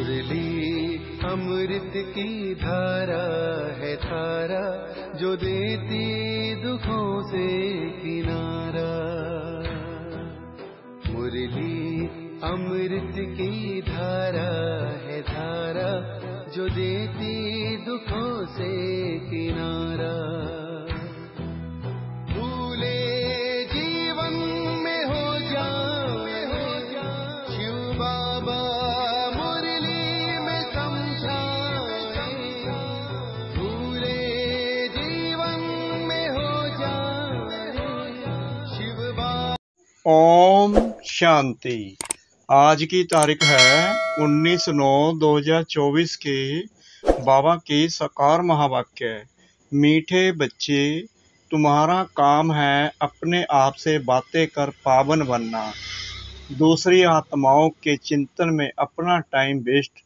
मुरली अमृत की धारा है धारा, जो देती दुखों से किनारा। मुरली अमृत की धारा है धारा, जो देती दुखों से किनारा। भूले जीवन में हो जाए शिव बाबा मुरली में समझाए। भूले जीवन में हो जाए शिव बाबा। ओम शांति। आज की तारीख है 19/9/2024 के बाबा के साकार महावाक्य। मीठे बच्चे, तुम्हारा काम है अपने आप से बातें कर पावन बनना। दूसरी आत्माओं के चिंतन में अपना टाइम वेस्ट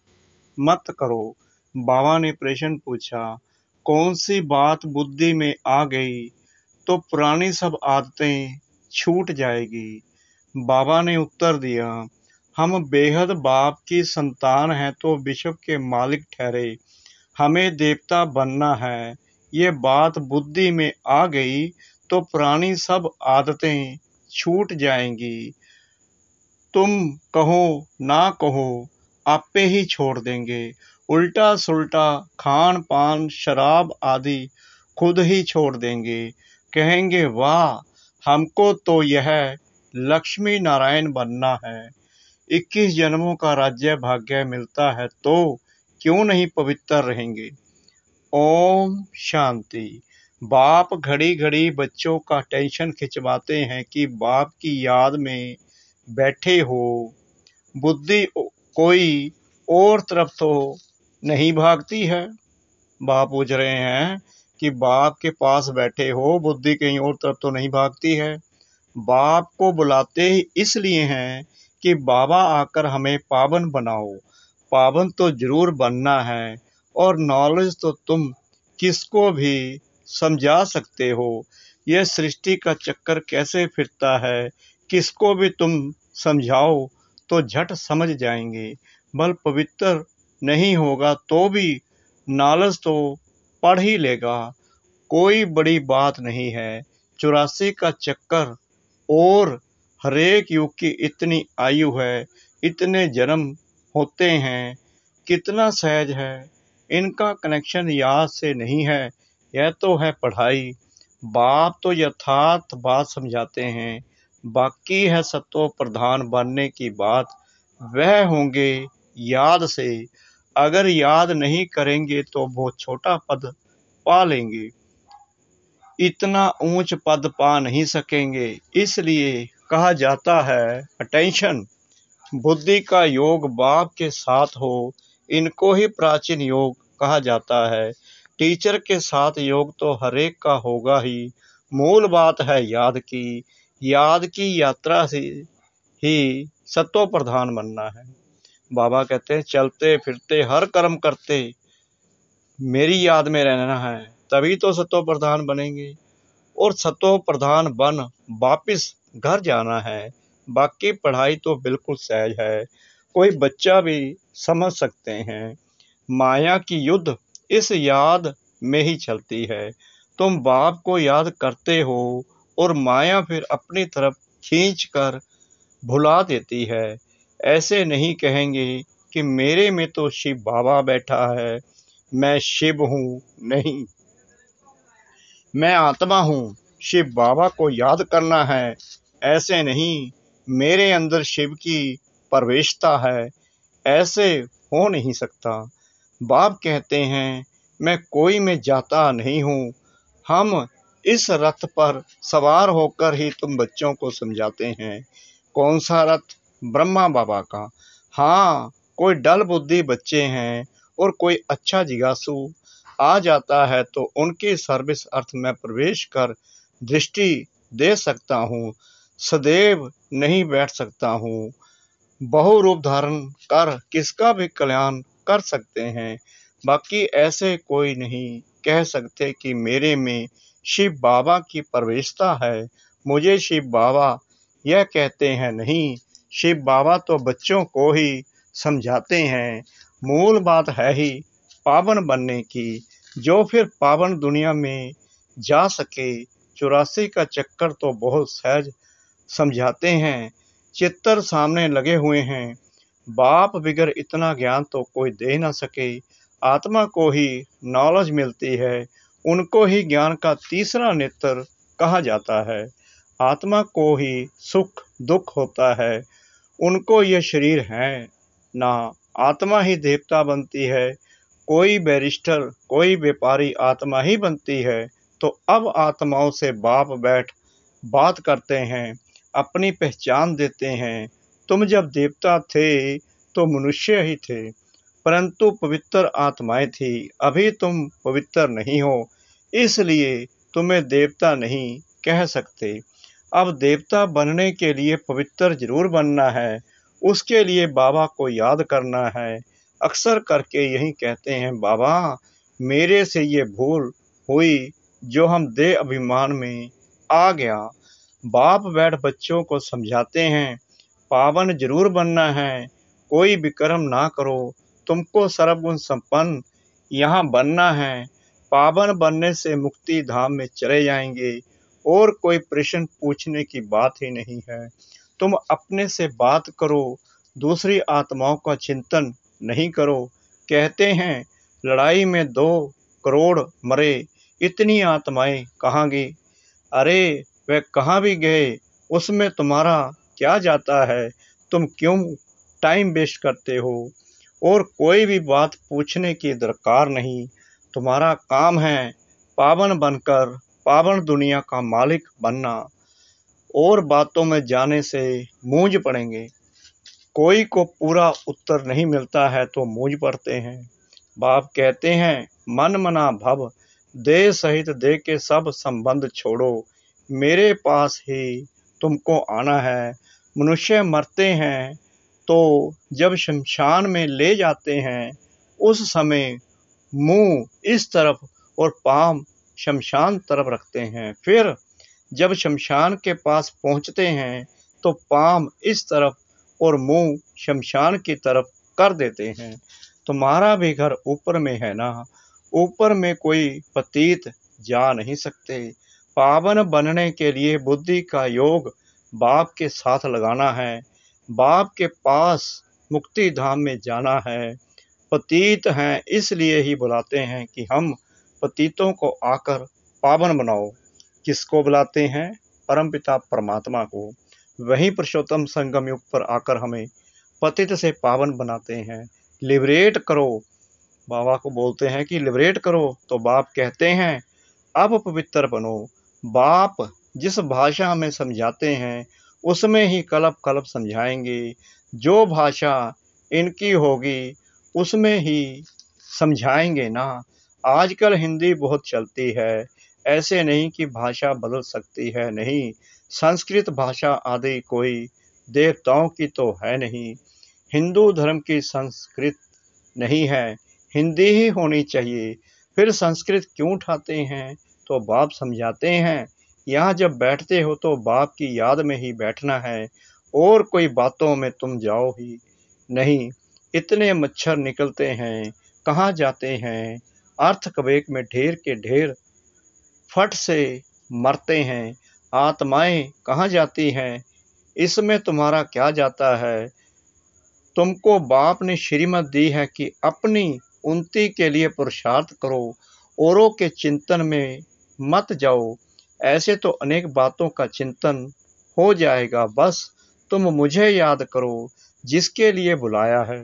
मत करो। बाबा ने प्रश्न पूछा, कौन सी बात बुद्धि में आ गई तो पुरानी सब आदतें छूट जाएगी। बाबा ने उत्तर दिया, हम बेहद बाप की संतान हैं तो विश्व के मालिक ठहरे, हमें देवता बनना है। ये बात बुद्धि में आ गई तो पुरानी सब आदतें छूट जाएंगी। तुम कहो ना कहो, आपे ही छोड़ देंगे। उल्टा सुल्टा खान पान शराब आदि खुद ही छोड़ देंगे। कहेंगे, वाह, हमको तो यह लक्ष्मी नारायण बनना है। 21 जन्मों का राज्य भाग्य मिलता है तो क्यों नहीं पवित्र रहेंगे। ओम शांति। बाप घड़ी घड़ी बच्चों का टेंशन खिंचवाते हैं कि बाप की याद में बैठे हो। बुद्धि कोई और तरफ तो नहीं भागती है। बाप पूछ रहे हैं कि बाप के पास बैठे हो, बुद्धि कहीं और तरफ तो नहीं भागती है। बाप को बुलाते ही इसलिए हैं कि बाबा आकर हमें पावन बनाओ। पावन तो जरूर बनना है और नॉलेज तो तुम किसको भी समझा सकते हो। यह सृष्टि का चक्कर कैसे फिरता है, किसको भी तुम समझाओ तो झट समझ जाएंगे। बल पवित्र नहीं होगा तो भी नॉलेज तो पढ़ ही लेगा। कोई बड़ी बात नहीं है। 84 का चक्कर और हरेक युग की इतनी आयु है, इतने जन्म होते हैं, कितना सहज है। इनका कनेक्शन याद से नहीं है, यह तो है पढ़ाई। बाप तो यथार्थ बात समझाते हैं, बाकी है सत्व प्रधान बनने की बात। वह होंगे याद से, अगर याद नहीं करेंगे तो बहुत छोटा पद पा लेंगे, इतना ऊंच पद पा नहीं सकेंगे। इसलिए कहा जाता है अटेंशन। बुद्धि का योग बाप के साथ हो, इनको ही प्राचीन योग कहा जाता है। टीचर के साथ योग तो हरेक का होगा ही। मूल बात है याद की यात्रा से ही सत्व प्रधान बनना है। बाबा कहते हैं, चलते फिरते हर कर्म करते मेरी याद में रहना है, तभी तो सत्व प्रधान बनेंगे। और सत्व प्रधान बन वापिस घर जाना है। बाकी पढ़ाई तो बिल्कुल सहज है, कोई बच्चा भी समझ सकते हैं। माया की युद्ध इस याद में ही चलती है। तुम बाप को याद करते हो और माया फिर अपनी तरफ खींचकर भुला देती है। ऐसे नहीं कहेंगे कि मेरे में तो शिव बाबा बैठा है, मैं शिव हूँ। नहीं, मैं आत्मा हूँ, शिव बाबा को याद करना है। ऐसे नहीं, मेरे अंदर शिव की प्रवेशता है, ऐसे हो नहीं सकता। बाप कहते हैं, मैं कोई में जाता नहीं हूँ। हम इस रथ पर सवार होकर ही तुम बच्चों को समझाते हैं। कौन सा रथ? ब्रह्मा बाबा का। हाँ, कोई डल बुद्धि बच्चे हैं और कोई अच्छा जिज्ञासु आ जाता है तो उनकी सर्विस अर्थ में प्रवेश कर दृष्टि दे सकता हूँ। सदैव नहीं बैठ सकता हूँ। बहुरूप धारण कर किसका भी कल्याण कर सकते हैं। बाकी ऐसे कोई नहीं कह सकते कि मेरे में शिव बाबा की प्रवेशता है, मुझे शिव बाबा यह कहते हैं। नहीं, शिव बाबा तो बच्चों को ही समझाते हैं। मूल बात है ही पावन बनने की। जो फिर पावन दुनिया में जा सके, 84 का चक्कर तो बहुत सहज समझाते हैं। चित्तर सामने लगे हुए हैं, बाप बिगर इतना ज्ञान तो कोई दे न सके। आत्मा को ही नॉलेज मिलती है, उनको ही ज्ञान का तीसरा नेत्र कहा जाता है। आत्मा को ही सुख दुख होता है, उनको ये शरीर है ना। आत्मा ही देवता बनती है, कोई बैरिस्टर कोई व्यापारी आत्मा ही बनती है। तो अब आत्माओं से बाप बैठ बात करते हैं, अपनी पहचान देते हैं। तुम जब देवता थे तो मनुष्य ही थे, परंतु पवित्र आत्माएं थी। अभी तुम पवित्र नहीं हो, इसलिए तुम्हें देवता नहीं कह सकते। अब देवता बनने के लिए पवित्र जरूर बनना है, उसके लिए बाबा को याद करना है। अक्सर करके यही कहते हैं, बाबा मेरे से ये भूल हुई जो हम देह अभिमान में आ गया। बाप बैठ बच्चों को समझाते हैं, पावन जरूर बनना है, कोई विक्रम ना करो, तुमको सर्वगुण संपन्न यहाँ बनना है। पावन बनने से मुक्ति धाम में चले जाएंगे और कोई प्रश्न पूछने की बात ही नहीं है। तुम अपने से बात करो, दूसरी आत्माओं का चिंतन नहीं करो। कहते हैं लड़ाई में 2 करोड़ मरे, इतनी आत्माएं कहाँ गई? अरे वे कहाँ भी गए, उसमें तुम्हारा क्या जाता है? तुम क्यों टाइम वेस्ट करते हो? और कोई भी बात पूछने की दरकार नहीं। तुम्हारा काम है पावन बनकर पावन दुनिया का मालिक बनना। और बातों में जाने से मूंझ पड़ेंगे। कोई को पूरा उत्तर नहीं मिलता है तो मूंझ पड़ते हैं। बाप कहते हैं मन मना भव, देह सहित देह के सब संबंध छोड़ो, मेरे पास ही तुमको आना है। मनुष्य मरते हैं तो जब शमशान में ले जाते हैं, उस समय मुंह इस तरफ और पाँव शमशान तरफ रखते हैं। फिर जब शमशान के पास पहुंचते हैं तो पाँव इस तरफ और मुंह शमशान की तरफ कर देते हैं। तुम्हारा भी घर ऊपर में है ना, ऊपर में कोई पतित जा नहीं सकते। पावन बनने के लिए बुद्धि का योग बाप के साथ लगाना है, बाप के पास मुक्ति धाम में जाना है। पतित हैं इसलिए ही बुलाते हैं कि हम पतितों को आकर पावन बनाओ। किसको बुलाते हैं? परमपिता परमात्मा को। वही पुरुषोत्तम संगम युग पर आकर हमें पतित से पावन बनाते हैं। लिबरेट करो, बाबा को बोलते हैं कि लिबरेट करो, तो बाप कहते हैं अब पवित्र बनो। बाप जिस भाषा में समझाते हैं उसमें ही कलप कलप समझाएंगे। जो भाषा इनकी होगी उसमें ही समझाएंगे ना। आजकल हिंदी बहुत चलती है, ऐसे नहीं कि भाषा बदल सकती है, नहीं। संस्कृत भाषा आदि कोई देवताओं की तो है नहीं। हिंदू धर्म की संस्कृत नहीं है, हिंदी ही होनी चाहिए। फिर संस्कृत क्यों उठाते हैं? तो बाप समझाते हैं यहाँ जब बैठते हो तो बाप की याद में ही बैठना है, और कोई बातों में तुम जाओ ही नहीं। इतने मच्छर निकलते हैं, कहाँ जाते हैं? अर्थ कबेक में ढेर के ढेर फट से मरते हैं। आत्माएं कहाँ जाती हैं? इसमें तुम्हारा क्या जाता है? तुमको बाप ने श्रीमत दी है कि अपनी उन्नति के लिए पुरुषार्थ करो, औरों के चिंतन में मत जाओ। ऐसे तो अनेक बातों का चिंतन हो जाएगा। बस तुम मुझे याद करो जिसके लिए बुलाया है,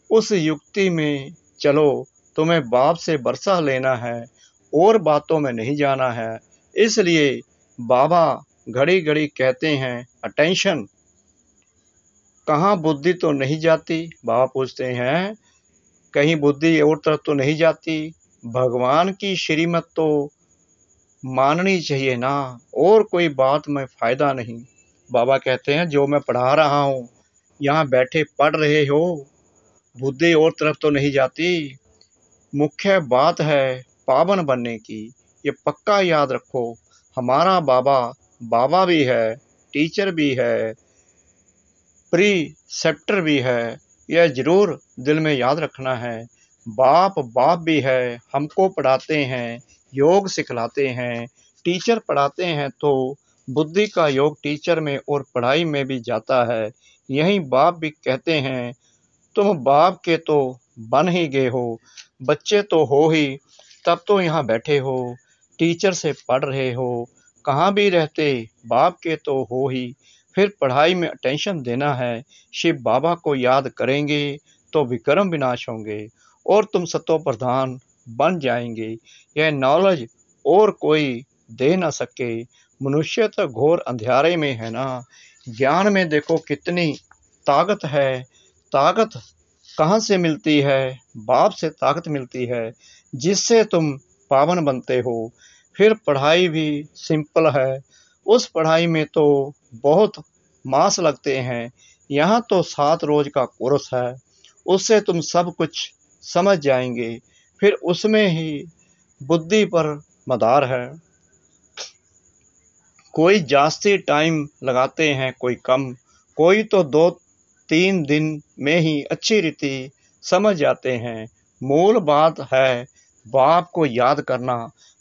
उस युक्ति में चलो। तुम्हें बाप से बरसा लेना है और बातों में नहीं जाना है। इसलिए बाबा घड़ी घड़ी कहते हैं अटेंशन। कहाँ बुद्धि तो नहीं जाती? बाबा पूछते हैं कहीं बुद्धि और तरफ तो नहीं जाती? भगवान की श्रीमत तो माननी चाहिए ना, और कोई बात में फायदा नहीं। बाबा कहते हैं जो मैं पढ़ा रहा हूँ, यहाँ बैठे पढ़ रहे हो, बुद्धि और तरफ तो नहीं जाती। मुख्य बात है पावन बनने की, ये पक्का याद रखो। हमारा बाबा बाबा भी है, टीचर भी है, प्री सेप्टर भी है, यह जरूर दिल में याद रखना है। बाप बाप भी है, हमको पढ़ाते हैं, योग सिखलाते हैं। टीचर पढ़ाते हैं तो बुद्धि का योग टीचर में और पढ़ाई में भी जाता है। यही बाप भी कहते हैं, तुम बाप के तो बन ही गए हो, बच्चे तो हो ही, तब तो यहाँ बैठे हो, टीचर से पढ़ रहे हो। कहाँ भी रहते बाप के तो हो ही, फिर पढ़ाई में अटेंशन देना है। शिव बाबा को याद करेंगे तो विक्रम विनाश होंगे और तुम सतो प्रधान बन जाएंगे। यह नॉलेज और कोई दे ना सके। मनुष्य तो घोर अंधेरे में है ना। ज्ञान में देखो कितनी ताकत है। ताकत कहाँ से मिलती है? बाप से ताकत मिलती है, जिससे तुम पावन बनते हो। फिर पढ़ाई भी सिंपल है। उस पढ़ाई में तो बहुत मास लगते हैं। यहाँ तो 7 रोज का कोर्स है, उससे तुम सब कुछ समझ जाएंगे। फिर उसमें ही बुद्धि पर मदार है। कोई जास्ती टाइम लगाते हैं, कोई कम, कोई तो 2-3 दिन में ही अच्छी रीति समझ जाते हैं। मूल बात है बाप को याद करना,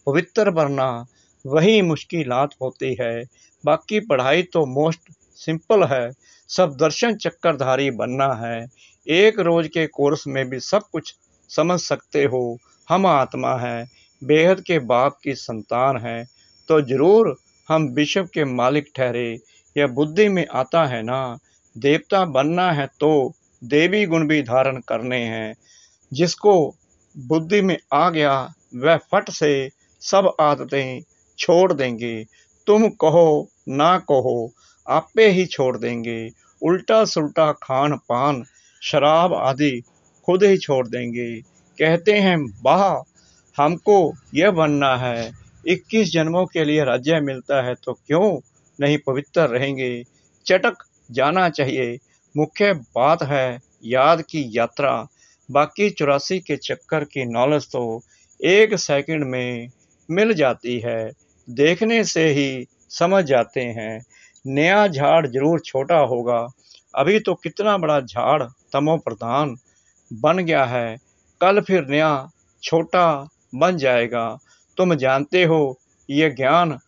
पवित्र बनना, वही मुश्किलात होती है। बाकी पढ़ाई तो मोस्ट सिंपल है। सब दर्शन चक्रधारी बनना है। एक रोज के कोर्स में भी सब कुछ समझ सकते हो। हम आत्मा हैं, बेहद के बाप की संतान हैं, तो जरूर हम विश्व के मालिक ठहरे। यह बुद्धि में आता है ना। देवता बनना है तो देवी गुण भी धारण करने हैं। जिसको बुद्धि में आ गया वह फट से सब आदतें छोड़ देंगे। तुम कहो ना कहो, आपे ही छोड़ देंगे। उल्टा सुल्टा खान पान, शराब आदि खुद ही छोड़ देंगे। कहते हैं वाह, हमको यह बनना है। 21 जन्मों के लिए राज्य मिलता है तो क्यों नहीं पवित्र रहेंगे। चटक जाना चाहिए। मुख्य बात है याद की यात्रा। बाकी 84 के चक्कर की नॉलेज तो 1 सेकंड में मिल जाती है। देखने से ही समझ जाते हैं। नया झाड़ जरूर छोटा होगा। अभी तो कितना बड़ा झाड़ तमो प्रधान बन गया है, कल फिर नया छोटा बन जाएगा। तुम जानते हो ये ज्ञान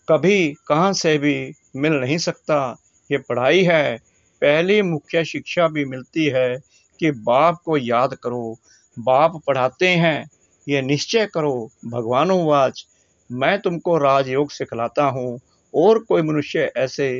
कभी कहाँ से भी मिल नहीं सकता। ये पढ़ाई है। पहली मुख्य शिक्षा भी मिलती है कि बाप को याद करो। बाप पढ़ाते हैं, ये निश्चय करो। भगवानुवाच, मैं तुमको राजयोग सिखलाता हूँ और कोई मनुष्य ऐसे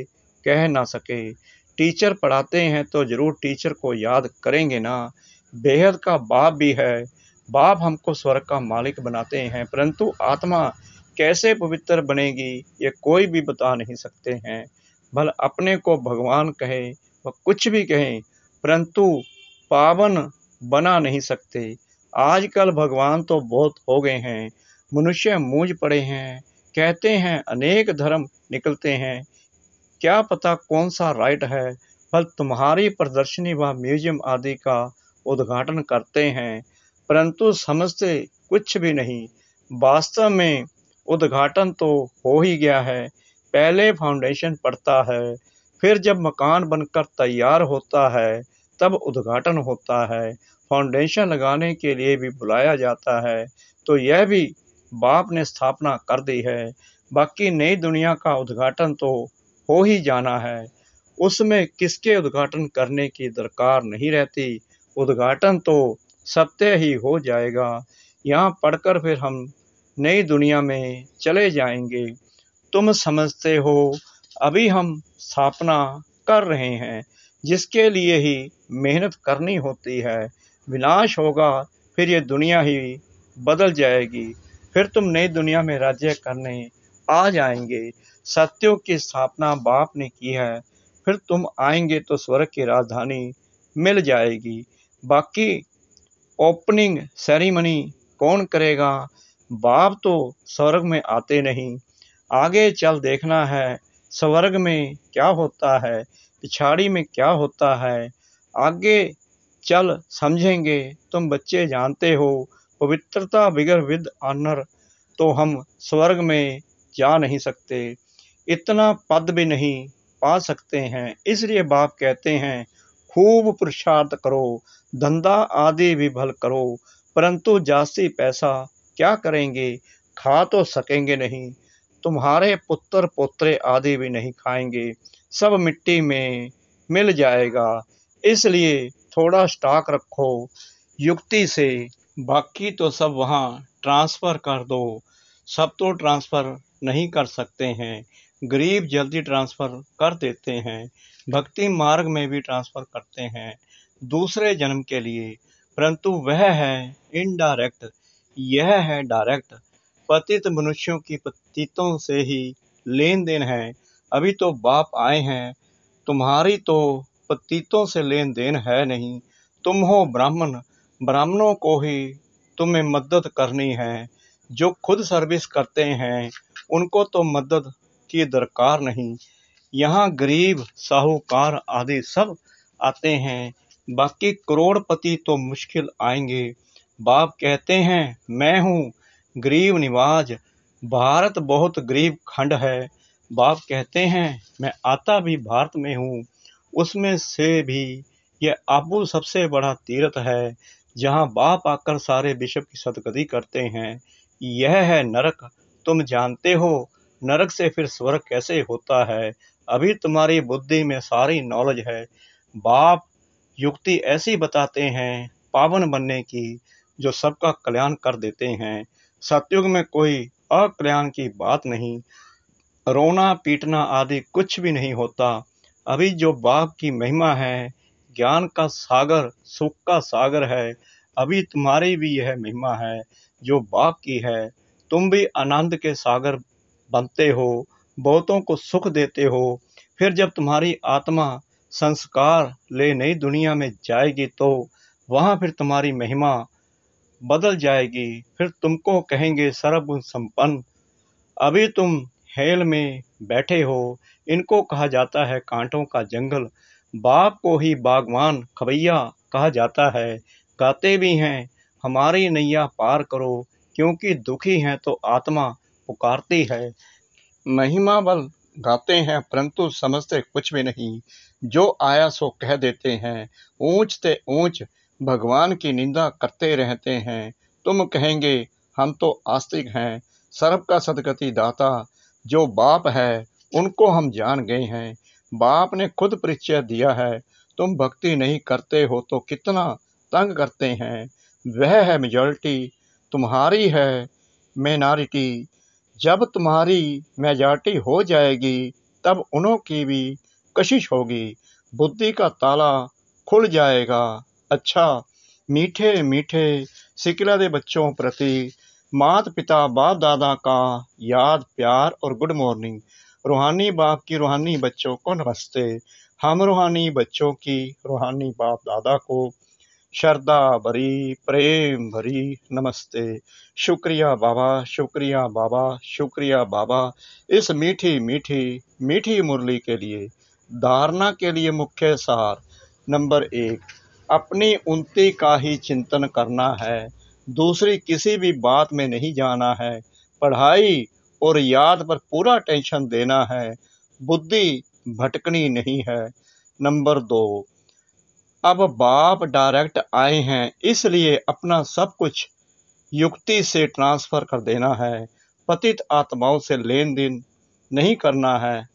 कह ना सके। टीचर पढ़ाते हैं तो जरूर टीचर को याद करेंगे ना। बेहद का बाप भी है। बाप हमको स्वर्ग का मालिक बनाते हैं, परंतु आत्मा कैसे पवित्र बनेगी ये कोई भी बता नहीं सकते हैं। भले अपने को भगवान कहे व कुछ भी कहें, परंतु पावन बना नहीं सकते। आजकल भगवान तो बहुत हो गए हैं, मनुष्य मूंझ पड़े हैं। कहते हैं अनेक धर्म निकलते हैं, क्या पता कौन सा राइट है। बल तुम्हारी प्रदर्शनी व म्यूजियम आदि का उद्घाटन करते हैं, परंतु समझते कुछ भी नहीं। वास्तव में उद्घाटन तो हो ही गया है। पहले फाउंडेशन पड़ता है, फिर जब मकान बनकर तैयार होता है तब उद्घाटन होता है। फाउंडेशन लगाने के लिए भी बुलाया जाता है, तो यह भी बाप ने स्थापना कर दी है। बाकी नई दुनिया का उद्घाटन तो हो ही जाना है, उसमें किसके उद्घाटन करने की दरकार नहीं रहती। उद्घाटन तो सत्य ही हो जाएगा। यहाँ पढ़कर फिर हम नई दुनिया में चले जाएंगे। तुम समझते हो अभी हम स्थापना कर रहे हैं, जिसके लिए ही मेहनत करनी होती है। विनाश होगा, फिर ये दुनिया ही बदल जाएगी। फिर तुम नई दुनिया में राज्य करने आ जाएंगे। सत्यों की स्थापना बाप ने की है, फिर तुम आएंगे तो स्वर्ग की राजधानी मिल जाएगी। बाकी ओपनिंग सेरेमनी कौन करेगा? बाप तो स्वर्ग में आते नहीं। आगे चल देखना है स्वर्ग में क्या होता है, पिछाड़ी में क्या होता है। आगे चल समझेंगे। तुम बच्चे जानते हो पवित्रता बिगर विद ऑनर तो हम स्वर्ग में जा नहीं सकते, इतना पद भी नहीं पा सकते हैं। इसलिए बाप कहते हैं खूब पुरुषार्थ करो, धंधा आदि भी भल करो, परंतु जास्ती पैसा क्या करेंगे, खा तो सकेंगे नहीं। तुम्हारे पुत्र पोत्रे आदि भी नहीं खाएंगे, सब मिट्टी में मिल जाएगा। इसलिए थोड़ा स्टॉक रखो युक्ति से, बाकी तो सब वहाँ ट्रांसफ़र कर दो। सब तो ट्रांसफ़र नहीं कर सकते हैं, गरीब जल्दी ट्रांसफ़र कर देते हैं, भक्ति मार्ग में भी ट्रांसफ़र करते हैं दूसरे जन्म के लिए, परंतु वह है इनडायरेक्ट, यह है डायरेक्ट। पतित मनुष्यों की पतितों से ही लेन देन है। अभी तो बाप आए हैं, तुम्हारी तो पतितों से लेन देन है नहीं। तुम हो ब्राह्मण, ब्राह्मणों को ही तुम्हें मदद करनी है। जो खुद सर्विस करते हैं उनको तो मदद की दरकार नहीं। यहाँ गरीब साहूकार आदि सब आते हैं, बाकी करोड़पति तो मुश्किल आएंगे। बाप कहते हैं मैं हूँ गरीब निवाज, भारत बहुत गरीब खंड है। बाप कहते हैं मैं आता भी भारत में हूँ, उसमें से भी यह आबू सबसे बड़ा तीर्थ है, जहाँ बाप आकर सारे विश्व की सदगति करते हैं। यह है नरक, तुम जानते हो नरक से फिर स्वर्ग कैसे होता है। अभी तुम्हारी बुद्धि में सारी नॉलेज है। बाप युक्ति ऐसी बताते हैं पावन बनने की, जो सबका कल्याण कर देते हैं। सतयुग में कोई अकल्याण की बात नहीं, रोना पीटना आदि कुछ भी नहीं होता। अभी जो बाप की महिमा है, ज्ञान का सागर, सुख का सागर है, अभी तुम्हारी भी यह महिमा है जो बाप की है। तुम भी आनंद के सागर बनते हो, बहुतों को सुख देते हो। फिर जब तुम्हारी आत्मा संस्कार ले नई दुनिया में जाएगी तो वहाँ फिर तुम्हारी महिमा बदल जाएगी, फिर तुमको कहेंगे सर्वगुण संपन्न। अभी तुम हेल में बैठे हो, इनको कहा जाता है कांटों का जंगल। बाप को ही बागवान खवैया कहा जाता है। गाते भी हैं हमारी नैया पार करो, क्योंकि दुखी हैं तो आत्मा पुकारती है। महिमा बल गाते हैं परंतु समझते कुछ भी नहीं, जो आया सो कह देते हैं, ऊंच ते ऊंच भगवान की निंदा करते रहते हैं। तुम कहेंगे हम तो आस्तिक हैं, सर्व का सदगति दाता जो बाप है उनको हम जान गए हैं। बाप ने खुद परिचय दिया है, तुम भक्ति नहीं करते हो तो कितना तंग करते हैं। वह है मेजॉरिटी, तुम्हारी है माइनॉरिटी। जब तुम्हारी मेजॉरिटी हो जाएगी तब उन्हों की भी कशिश होगी, बुद्धि का ताला खुल जाएगा। अच्छा, मीठे मीठे सिकिला दे बच्चों प्रति माता पिता बाप दादा का याद प्यार और गुड मॉर्निंग। रूहानी बाप की रूहानी बच्चों को नमस्ते। हम रूहानी बच्चों की रूहानी बाप दादा को श्रद्धा भरी प्रेम भरी नमस्ते। शुक्रिया बाबा, शुक्रिया बाबा, शुक्रिया बाबा, इस मीठी मीठी मीठी मुरली के लिए। धारणा के लिए मुख्य सार नंबर 1, अपनी उन्नति का ही चिंतन करना है, दूसरी किसी भी बात में नहीं जाना है। पढ़ाई और याद पर पूरा टेंशन देना है, बुद्धि भटकनी नहीं है। नंबर 2, अब बाप डायरेक्ट आए हैं, इसलिए अपना सब कुछ युक्ति से ट्रांसफर कर देना है। पतित आत्माओं से लेन देन नहीं करना है।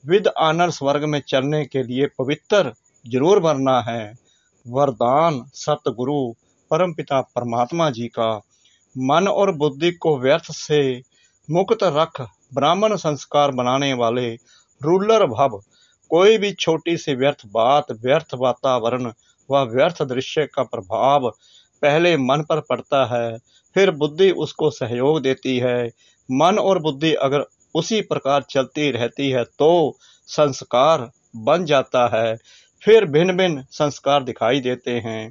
विद ऑनर स्वर्ग में चलने के लिए पवित्र जरूर बनना है। वरदान सतगुरु परमपिता परमात्मा जी का, मन और बुद्धि को व्यर्थ से मुक्त रख ब्राह्मण संस्कार बनाने वाले रूलर भव। कोई भी छोटी सी व्यर्थ बात, व्यर्थ वातावरण व व्यर्थ दृश्य का प्रभाव पहले मन पर पड़ता है, फिर बुद्धि उसको सहयोग देती है। मन और बुद्धि अगर उसी प्रकार चलती रहती है तो संस्कार बन जाता है, फिर भिन्न भिन्न संस्कार दिखाई देते हैं।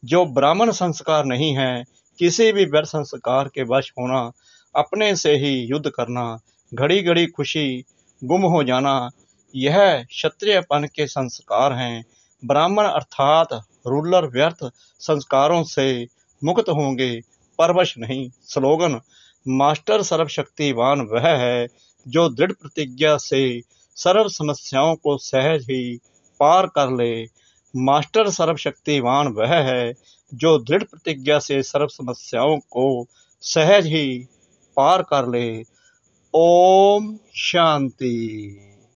जो ब्राह्मण संस्कार नहीं है, किसी भी व्यर्थ संस्कार के वश होना, अपने से ही युद्ध करना, घड़ी घड़ी खुशी गुम हो जाना, यह क्षत्रियपन के संस्कार हैं। ब्राह्मण अर्थात रूलर व्यर्थ संस्कारों से मुक्त होंगे, परवश नहीं। स्लोगन, मास्टर सर्वशक्तिवान वह है जो दृढ़ प्रतिज्ञा से सर्व समस्याओं को सहज ही पार कर ले। मास्टर सर्वशक्तिमान वह है जो दृढ़ प्रतिज्ञा से सर्व समस्याओं को सहज ही पार कर ले। ओम शांति।